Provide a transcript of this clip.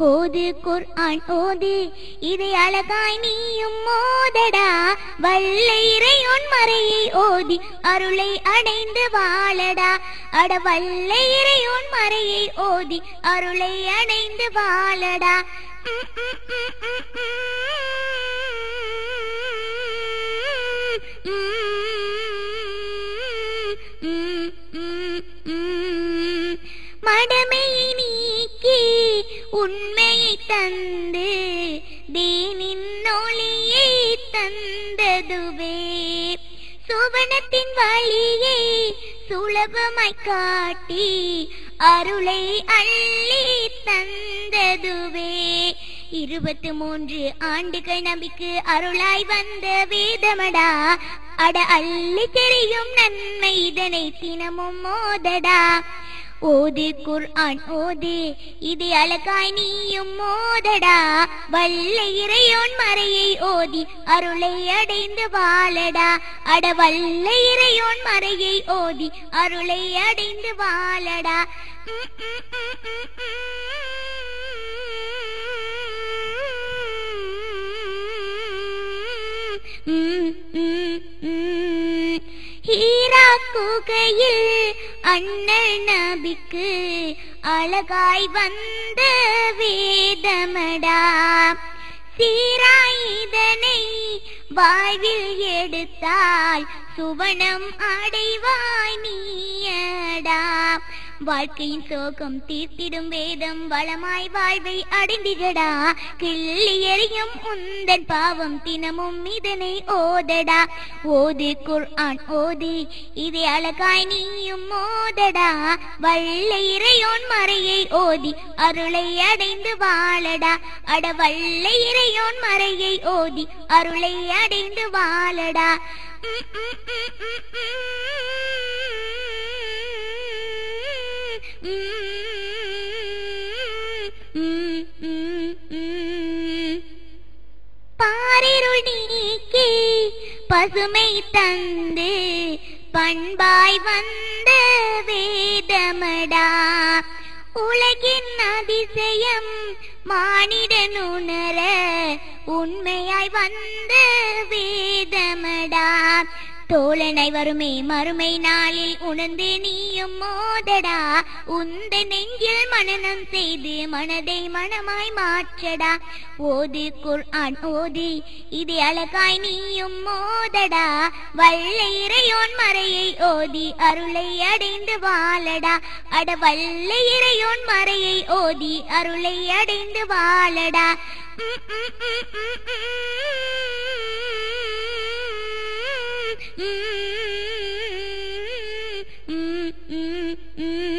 ஓது குர்ஆன் ஓது, இதை அழகாய் நீயும் மோதடா. வல்ல இறையோன் மறையை ஓதி அருளை அடைந்து வாழடா. அட வல்ல இறையோன் மறையை ஓதி அருளை அடைந்து வாழடா. மடமையை நீக்கி உண்மையை தந்து தீனின் ஒளியை தந்ததுவே. சுவனத்தின் வழியை சுலபமாய் காட்டி அருளை அள்ளி தந்ததுவே. 23 ஆண்டுகள் நபிக்கு அருளாய் வந்த வேதமடா. அட அள்ளி தெரியும் நன்மை இதனை தினமும் மோதடா. ஓது குர்ஆன் ஓது, இது அழகாய் நீயும் மோதடா. வல்ல இறையோன் மறையை ஓதி அருளை அடைந்து வாழடா. அட வல்ல இறையோன் மறையை ஓதி அருளை அடைந்து வாழடா. ஹீரா குகையில் அண்ணல் நபிக்கு அழகாய் வந்த வேதமடா. சீராய் இதனை வாழ்வில் எடுத்தால் சுவனம் அடைவாய் நீயடா. வாழ்க்கையின் சோகம் தீர்த்திடும் வேதம் வளமாய் வாழ்வை அடைந்திடடா. கிள்ளி எறியும் உந்தன் பாவம் தினமும் இதனை ஓதடா. ஓது குர்ஆன் ஓது, இதை அழகாய் நீயும் மோதடா. வல்ல இறையோன் மறையை ஓதி அருளை அடைந்து வாழடா. அட வல்ல இறையோன் மறையை ஓதி அருளை அடைந்து வாழடா. பாரிருள் நீக்கி பசுமை தந்து பண்பாய் வந்த வேதமடா. உலகின் அதிசயம் மானிடன் உணர உண்மையாய் வந்த வேதமடா. தோழனை வருமே மறுமை நாளில் உணர்ந்து நீயும் மோதடா. உந்த நெஞ்சில் மனனம் செய்து மனதை மனமாய் மாற்றடா. ஓது குர்ஆன் ஓது, இது அழகாய் நீயும் மோதடா. வல்ல இறையோன் மறையை ஓதி அருளை அடைந்து வாழடா. அட வல்ல இறையோன் மறையை ஓதி அருளை அடைந்து வாழடா. Mm-hmm.